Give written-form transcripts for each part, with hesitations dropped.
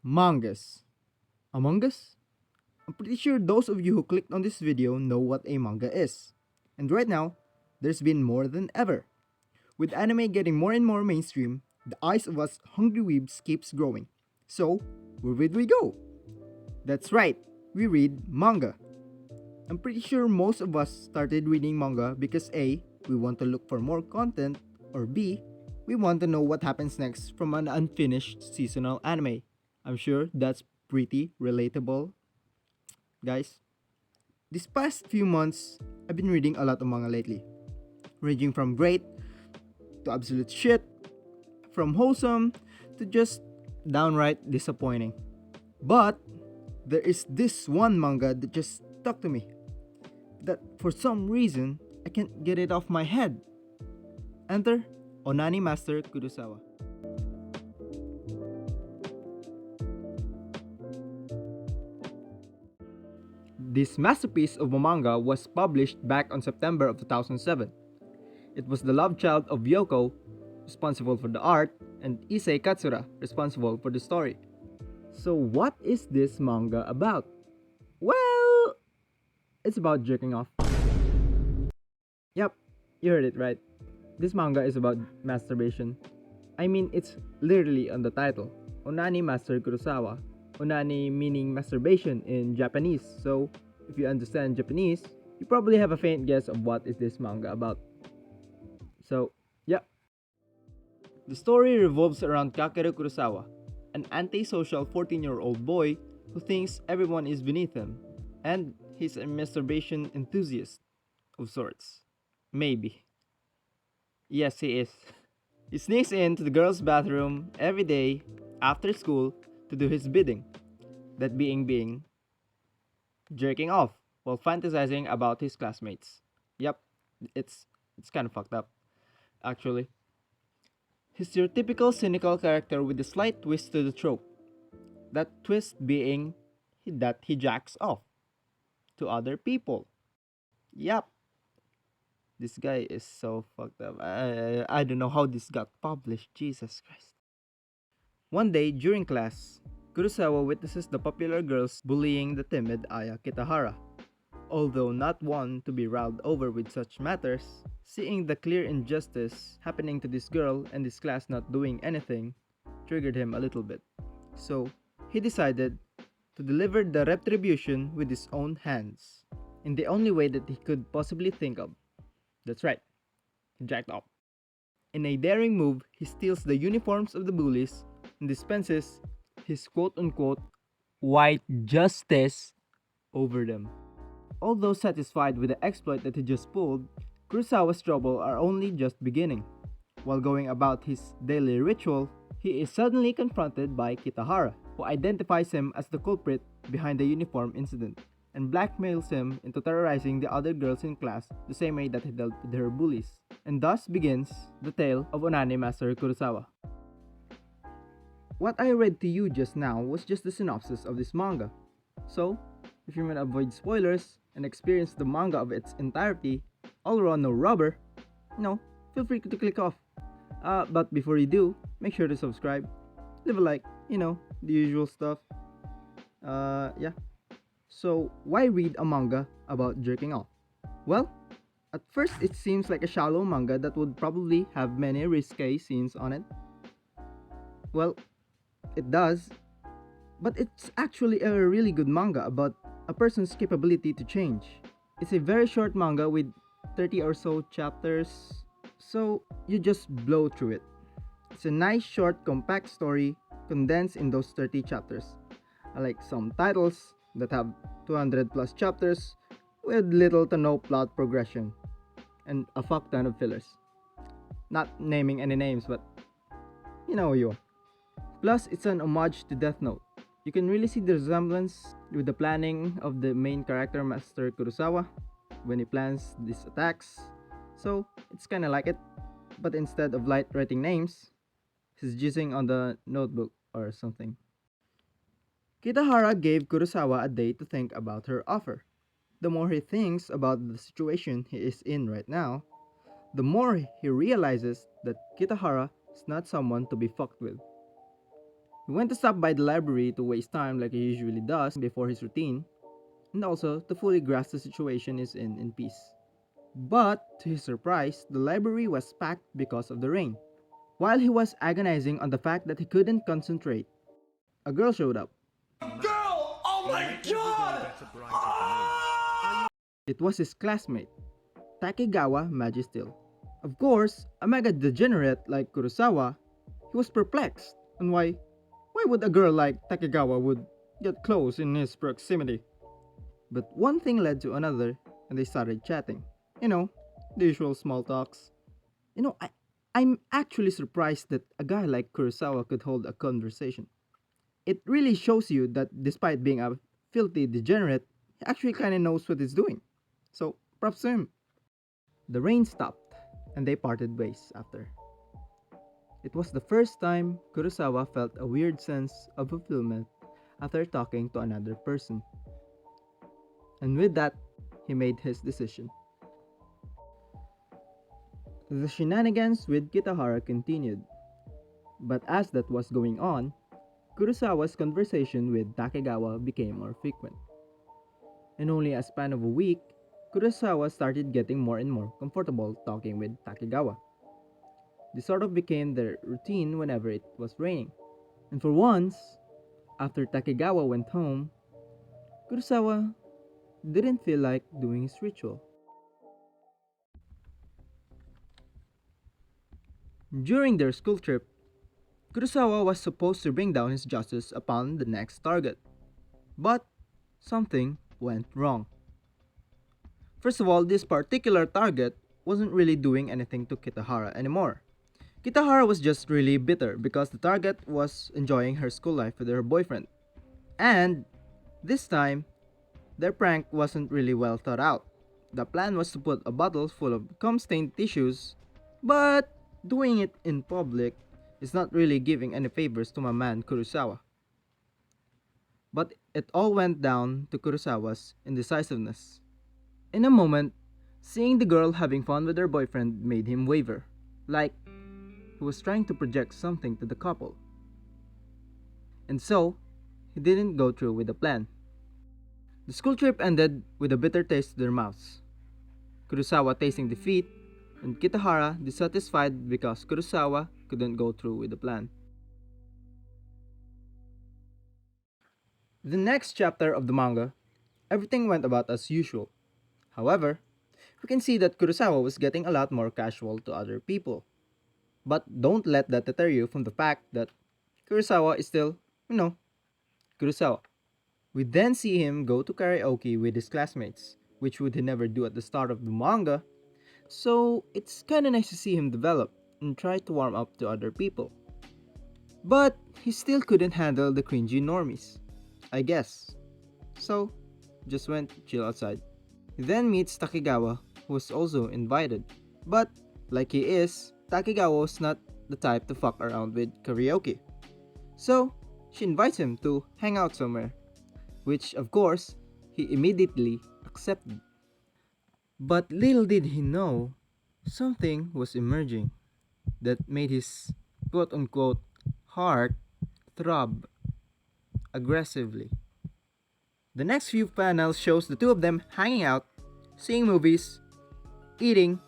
Mangas. Among Us? I'm pretty sure those of you who clicked on this video know what a manga is. And right now, there's been more than ever. With anime getting more and more mainstream, the eyes of us hungry weebs keeps growing. So, where would we go? That's right, we read manga. I'm pretty sure most of us started reading manga because A, we want to look for more content, or B, we want to know what happens next from an unfinished seasonal anime. I'm sure that's pretty relatable, guys. These past few months, I've been reading a lot of manga lately, ranging from great to absolute shit, from wholesome to just downright disappointing. But there is this one manga that just stuck to me, that for some reason I can't get it off my head. Enter Onani Master Kurosawa. This masterpiece of a manga was published back on September of 2007. It was the love child of Yoko, responsible for the art, and Issei Katsura, responsible for the story. So what is this manga about? Well, it's about jerking off. Yep, you heard it right. This manga is about masturbation. I mean, it's literally on the title. Onani Master Kurosawa. Onani meaning masturbation in Japanese. So, if you understand Japanese, you probably have a faint guess of what is this manga about. So, yeah. The story revolves around Kakeru Kurosawa, an antisocial 14-year-old boy who thinks everyone is beneath him, and he's a masturbation enthusiast of sorts. Maybe. Yes, he is. He sneaks into the girls' bathroom every day after school to do his bidding. That being jerking off while fantasizing about his classmates. Yep, it's kind of fucked up, actually. He's your typical cynical character with a slight twist to the trope. That twist being that he jacks off to other people. Yep, this guy is so fucked up. I don't know how this got published. Jesus Christ. One day during class, Kurosawa witnesses the popular girls bullying the timid Aya Kitahara. Although not one to be riled over with such matters, seeing the clear injustice happening to this girl and this class not doing anything triggered him a little bit. So, he decided to deliver the retribution with his own hands, in the only way that he could possibly think of. That's right, he jacked off. In a daring move, he steals the uniforms of the bullies and dispenses his quote-unquote white justice over them. Although satisfied with the exploit that he just pulled, Kurosawa's trouble are only just beginning. While going about his daily ritual, he is suddenly confronted by Kitahara, who identifies him as the culprit behind the uniform incident, and blackmails him into terrorizing the other girls in class the same way that he dealt with her bullies. And thus begins the tale of Onani Master Kurosawa. What I read to you just now was just the synopsis of this manga. So, if you want to avoid spoilers and experience the manga of its entirety, all raw no rubber, feel free to click off. But before you do, make sure to subscribe, leave a like, the usual stuff. Yeah. So, why read a manga about jerking off? Well, at first it seems like a shallow manga that would probably have many risque scenes on it. Well, it does, but it's actually a really good manga about a person's capability to change. It's a very short manga with 30 or so chapters, so you just blow through it. It's a nice, short, compact story condensed in those 30 chapters. Unlike some titles that have 200 plus chapters with little to no plot progression and a fuck ton of fillers. Not naming any names, but you know who you are. Plus, it's an homage to Death Note. You can really see the resemblance with the planning of the main character, Master Kurosawa, when he plans these attacks. So, it's kinda like it, but instead of light writing names, he's jizzing on the notebook or something. Kitahara gave Kurosawa a day to think about her offer. The more he thinks about the situation he is in right now, the more he realizes that Kitahara is not someone to be fucked with. He went to stop by the library to waste time like he usually does before his routine, and also to fully grasp the situation is in peace. But, to his surprise, the library was packed because of the rain. While he was agonizing on the fact that he couldn't concentrate, a girl showed up. Girl! Oh my god! Ah! It was his classmate, Takegawa Magisteel. Of course, a mega degenerate like Kurosawa, he was perplexed on why would a girl like Takegawa would get close in his proximity. But one thing led to another, and they started chatting. You know, the usual small talks. You know, I'm actually surprised that a guy like Kurosawa could hold a conversation. It really shows you that despite being a filthy degenerate, he actually kinda knows what he's doing. So, props to him. The rain stopped, and they parted ways after. It was the first time Kurosawa felt a weird sense of fulfillment after talking to another person. And with that, he made his decision. The shenanigans with Kitahara continued, but as that was going on, Kurosawa's conversation with Takegawa became more frequent. In only a span of a week, Kurosawa started getting more and more comfortable talking with Takegawa. This sort of became their routine whenever it was raining. And for once, after Takegawa went home, Kurosawa didn't feel like doing his ritual. During their school trip, Kurosawa was supposed to bring down his justice upon the next target. But something went wrong. First of all, this particular target wasn't really doing anything to Kitahara anymore. Kitahara was just really bitter because the target was enjoying her school life with her boyfriend. And this time, their prank wasn't really well thought out. The plan was to put a bottle full of cum-stained tissues, but doing it in public is not really giving any favors to my man Kurosawa. But it all went down to Kurosawa's indecisiveness. In a moment, seeing the girl having fun with her boyfriend made him waver, like he was trying to project something to the couple. And so, he didn't go through with the plan. The school trip ended with a bitter taste to their mouths. Kurosawa tasting defeat, and Kitahara dissatisfied because Kurosawa couldn't go through with the plan. The next chapter of the manga, everything went about as usual. However, we can see that Kurosawa was getting a lot more casual to other people. But don't let that deter you from the fact that Kurosawa is still, Kurosawa. We then see him go to karaoke with his classmates, which would he never do at the start of the manga, so it's kinda nice to see him develop and try to warm up to other people. But he still couldn't handle the cringy normies, I guess. So, just went chill outside. He then meets Takegawa, who was also invited. But, like he is, Takegawa was not the type to fuck around with karaoke. So, she invites him to hang out somewhere, which of course, he immediately accepted. But little did he know, something was emerging that made his quote unquote heart throb aggressively. The next few panels shows the two of them hanging out, seeing movies, eating,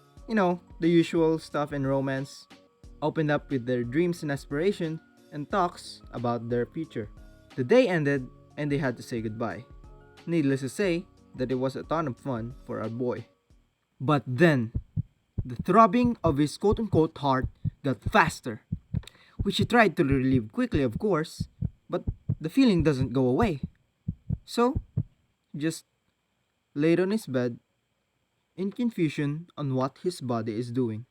the usual stuff in romance, opened up with their dreams and aspirations, and talks about their future. The day ended and they had to say goodbye. Needless to say that it was a ton of fun for our boy. But then, the throbbing of his quote unquote heart got faster, which he tried to relieve quickly, of course, but the feeling doesn't go away. So, he just laid on his bed in confusion on what his body is doing.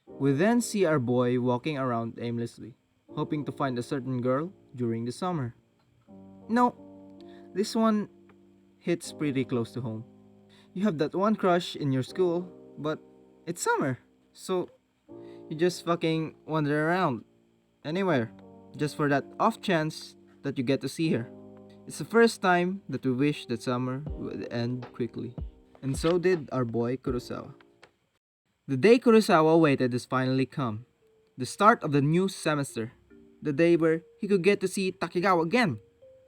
We then see our boy walking around aimlessly, hoping to find a certain girl during the summer. No, this one hits pretty close to home. You have that one crush in your school, but it's summer, so you just fucking wander around anywhere, just for that off chance that you get to see her. It's the first time that we wish that summer would end quickly. And so did our boy Kurosawa. The day Kurosawa waited has finally come. The start of the new semester. the day where he could get to see Takigawa again.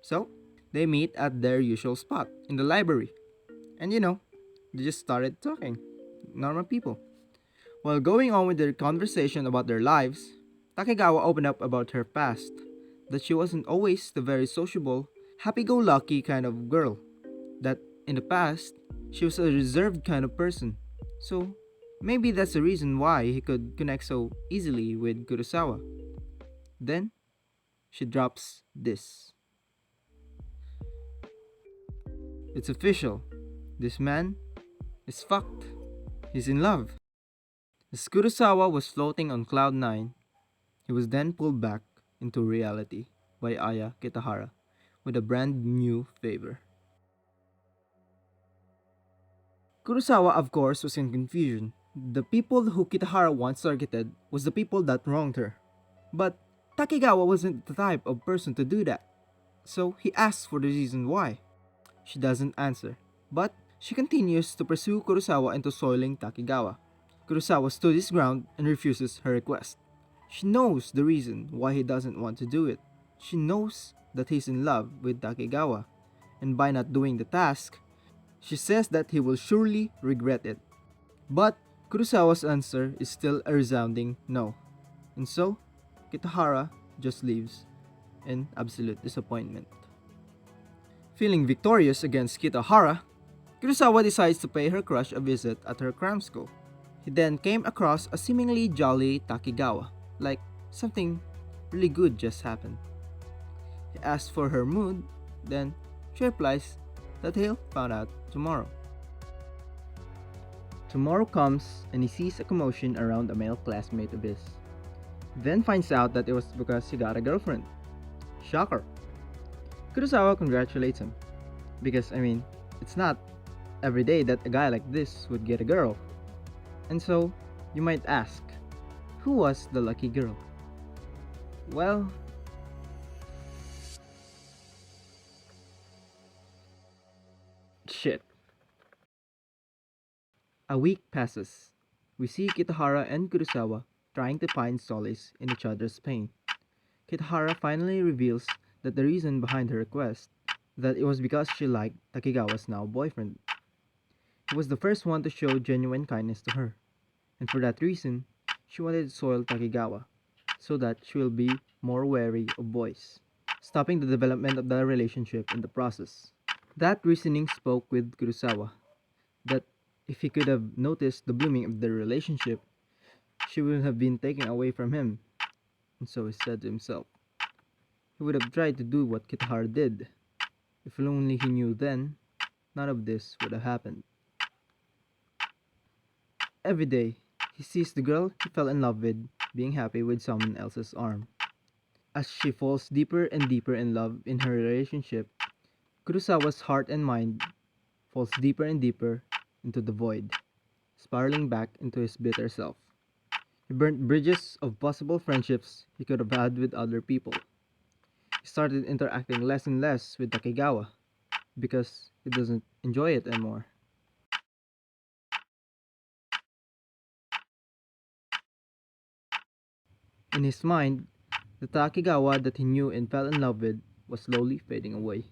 So, they meet at their usual spot in the library. And they just started talking. Normal people. While going on with their conversation about their lives, Takegawa opened up about her past. That she wasn't always the very sociable, happy go lucky kind of girl. That in the past, she was a reserved kind of person. So, maybe that's the reason why he could connect so easily with Kurosawa. Then, she drops this. It's official. This man is fucked. He's in love. As Kurosawa was floating on cloud 9, he was then pulled back into reality by Aya Kitahara with a brand new favor. Kurosawa, of course, was in confusion. The people who Kitahara once targeted was the people that wronged her. But Takegawa wasn't the type of person to do that. So he asks for the reason why. She doesn't answer, but she continues to pursue Kurosawa into soiling Takegawa. Kurosawa stood his ground and refuses her request. She knows the reason why he doesn't want to do it. She knows that he's in love with Takegawa, and by not doing the task, she says that he will surely regret it. But Kurosawa's answer is still a resounding no. And so, Kitahara just leaves in absolute disappointment. Feeling victorious against Kitahara, Kurosawa decides to pay her crush a visit at her cram school. He then came across a seemingly jolly Takegawa, like something really good just happened. He asks for her mood, then she replies that he'll find out tomorrow. Tomorrow comes and he sees a commotion around a male classmate of his. He then finds out that it was because he got a girlfriend. Shocker. Kurosawa congratulates him. Because, it's not every day that a guy like this would get a girl. And so, you might ask, who was the lucky girl? Well, shit. A week passes. We see Kitahara and Kurosawa trying to find solace in each other's pain. Kitahara finally reveals that the reason behind her request that it was because she liked Takegawa's now boyfriend. He was the first one to show genuine kindness to her, and for that reason, she wanted to soil Takegawa so that she will be more wary of boys, stopping the development of the relationship in the process. That reasoning spoke with Kurosawa, that if he could have noticed the blooming of their relationship, she would have been taken away from him, and so he said to himself. He would have tried to do what Kitahara did. If only he knew then, none of this would have happened. Every day, he sees the girl he fell in love with being happy with someone else's arm. As she falls deeper and deeper in love in her relationship, Kurosawa's heart and mind falls deeper and deeper into the void, spiraling back into his bitter self. He burnt bridges of possible friendships he could have had with other people. He started interacting less and less with Takegawa because he doesn't enjoy it anymore. In his mind, the Takegawa that he knew and fell in love with was slowly fading away.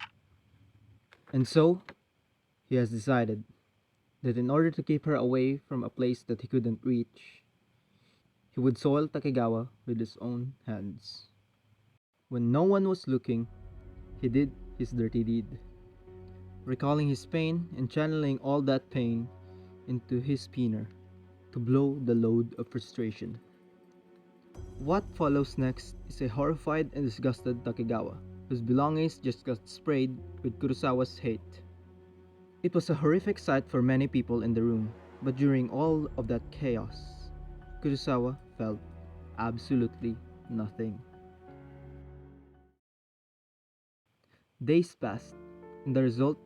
And so, he has decided that in order to keep her away from a place that he couldn't reach, he would soil Takegawa with his own hands. When no one was looking, he did his dirty deed, recalling his pain and channeling all that pain into his spinner to blow the load of frustration. What follows next is a horrified and disgusted Takegawa, whose belongings just got sprayed with Kurosawa's hate. It was a horrific sight for many people in the room, but during all of that chaos, Kurosawa felt absolutely nothing. Days passed, and the result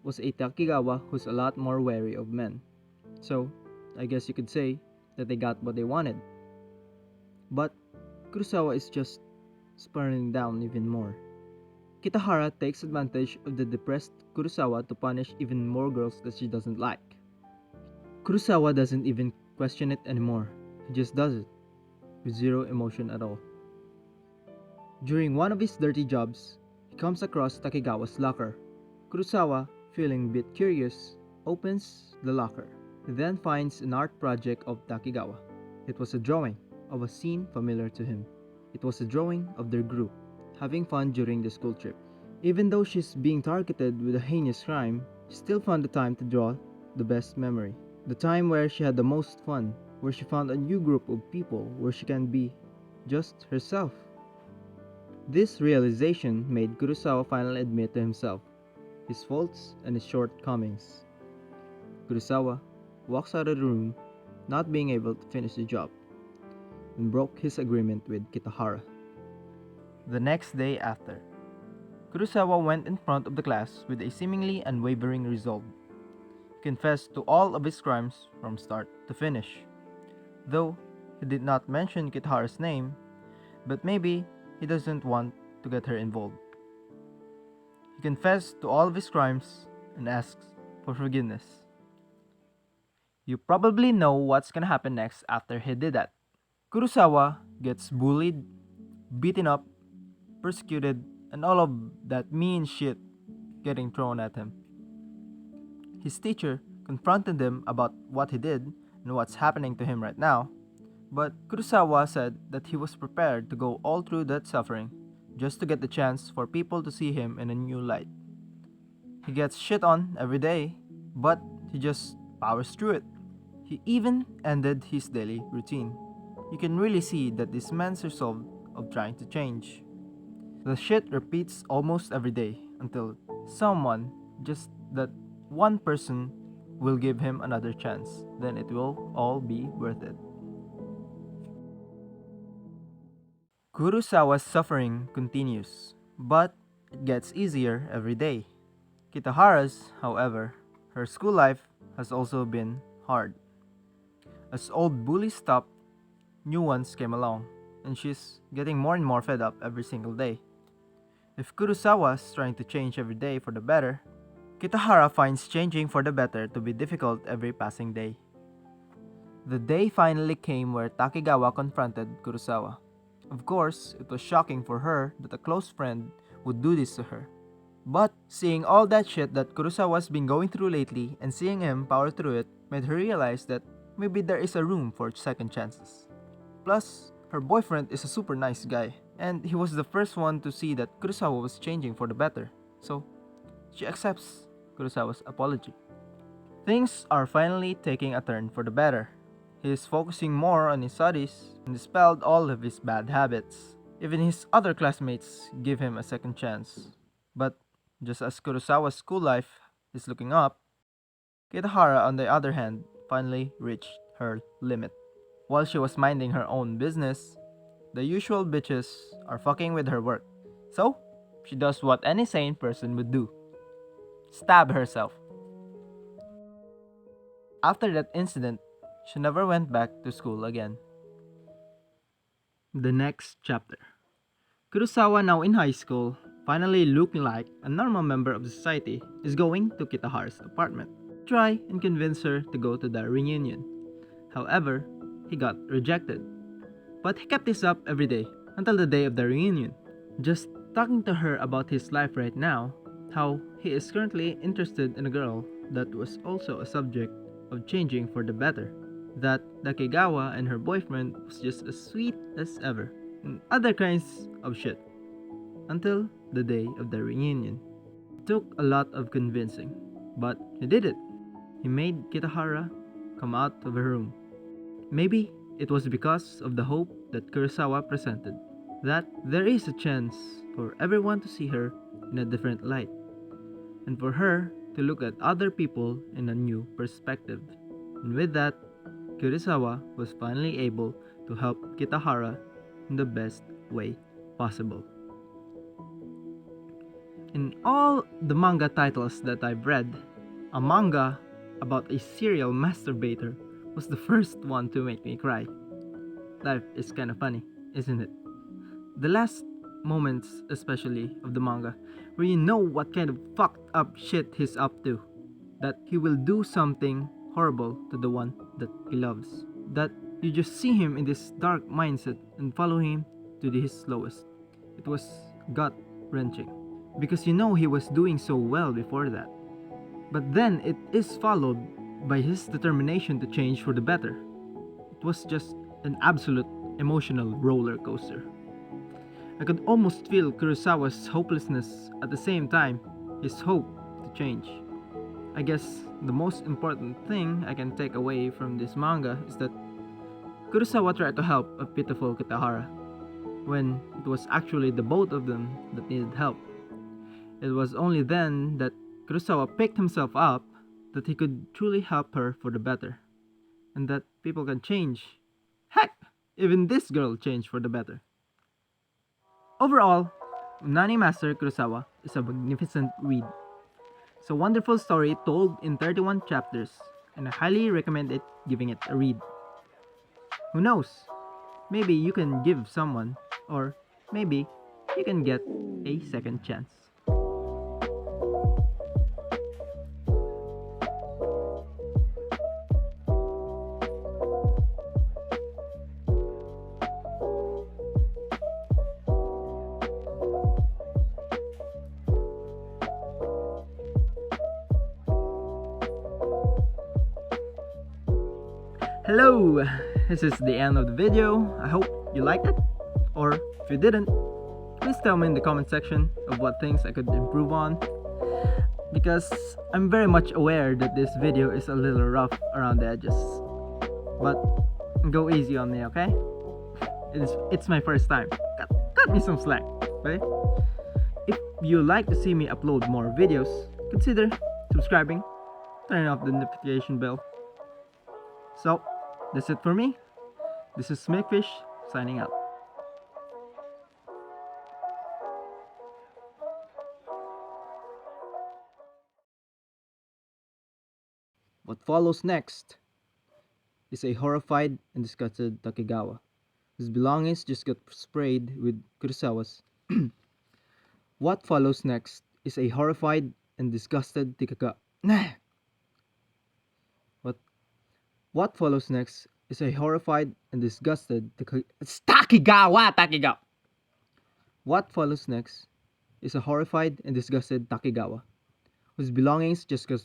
was a Takegawa who's a lot more wary of men. So, I guess you could say that they got what they wanted. But Kurosawa is just spiraling down even more. Kitahara takes advantage of the depressed Kurosawa to punish even more girls that she doesn't like. Kurosawa doesn't even question it anymore. He just does it, with zero emotion at all. During one of his dirty jobs, he comes across Takegawa's locker. Kurosawa, feeling a bit curious, opens the locker. He then finds an art project of Takegawa. It was a drawing of a scene familiar to him. It was a drawing of their group having fun during the school trip. Even though she's being targeted with a heinous crime, she still found the time to draw the best memory. The time where she had the most fun, where she found a new group of people where she can be just herself. This realization made Kurosawa finally admit to himself his faults and his shortcomings. Kurosawa walks out of the room, not being able to finish the job, and broke his agreement with Kitahara. The next day after, Kurosawa went in front of the class with a seemingly unwavering resolve. He confessed to all of his crimes from start to finish. Though he did not mention Kitahara's name, but maybe he doesn't want to get her involved. He confessed to all of his crimes and asks for forgiveness. You probably know what's gonna happen next after he did that. Kurosawa gets bullied, beaten up, persecuted, and all of that mean shit getting thrown at him. His teacher confronted him about what he did and what's happening to him right now, but Kurosawa said that he was prepared to go all through that suffering just to get the chance for people to see him in a new light. He gets shit on every day, but he just powers through it. He even ended his daily routine. You can really see that this man's resolve of trying to change. The shit repeats almost every day until someone, just that one person, will give him another chance. Then it will all be worth it. Kurosawa's suffering continues, but it gets easier every day. Kitahara's, however, her school life has also been hard. As old bullies stopped, new ones came along, and she's getting more and more fed up every single day. If Kurosawa's trying to change every day for the better, Kitahara finds changing for the better to be difficult every passing day. The day finally came where Takegawa confronted Kurosawa. Of course, it was shocking for her that a close friend would do this to her. But seeing all that shit that Kurosawa's been going through lately and seeing him power through it made her realize that maybe there is a room for second chances. Plus, her boyfriend is a super nice guy, and he was the first one to see that Kurosawa was changing for the better, so she accepts Kurosawa's apology. Things are finally taking a turn for the better. He is focusing more on his studies and dispelled all of his bad habits. Even his other classmates give him a second chance. But just as Kurosawa's school life is looking up, Kitahara, on the other hand, finally reached her limit. While she was minding her own business, the usual bitches are fucking with her work. So, she does what any sane person would do: stab herself. After that incident, she never went back to school again. The next chapter. Kurosawa, now in high school, finally looking like a normal member of society, is going to Kitahara's apartment. Try and convince her to go to the reunion. However, he got rejected. But he kept this up every day until the day of the reunion. Just talking to her about his life right now, how he is currently interested in a girl that was also a subject of changing for the better. That Takegawa and her boyfriend was just as sweet as ever, and other kinds of shit. Until the day of the reunion. It took a lot of convincing, but he did it. He made Kitahara come out of her room. Maybe it was because of the hope that Kurosawa presented, that there is a chance for everyone to see her in a different light, and for her to look at other people in a new perspective. And with that, Kurosawa was finally able to help Kitahara in the best way possible. In all the manga titles that I've read, a manga about a serial masturbator was the first one to make me cry. Life is kind of funny, isn't it? The last moments, especially of the manga, where you know what kind of fucked up shit he's up to. That he will do something horrible to the one that he loves. That you just see him in this dark mindset and follow him to his lowest. It was gut wrenching because you know he was doing so well before that. But then it is followed by his determination to change for the better. It was just an absolute emotional roller coaster. I could almost feel Kurosawa's hopelessness at the same time, his hope to change. I guess the most important thing I can take away from this manga is that Kurosawa tried to help a pitiful Kitahara when it was actually the both of them that needed help. It was only then that Kurosawa picked himself up that he could truly help her for the better, and that people can change. Heck, even this girl changed for the better. Overall, Unani Master Kurosawa is a magnificent read. It's a wonderful story told in 31 chapters, and I highly recommend it giving it a read. Who knows? Maybe you can give someone, or maybe you can get a second chance. Hello! This is the end of the video. I hope you liked it. Or if you didn't, please tell me in the comment section of what things I could improve on. Because I'm very much aware that this video is a little rough around the edges. But go easy on me, okay? It's my first time. Cut me some slack, okay? If you like to see me upload more videos, consider subscribing, turning off the notification bell. So, that's it for me. This is Smakefish signing out. What follows next is a horrified and disgusted Takegawa, whose belongings just got sprayed with Kurosawa's. What follows next is a horrified and disgusted Takegawa. what What follows next is a horrified and disgusted It's Takegawa! Takegawa! What follows next is a horrified and disgusted Takegawa, whose belongings just got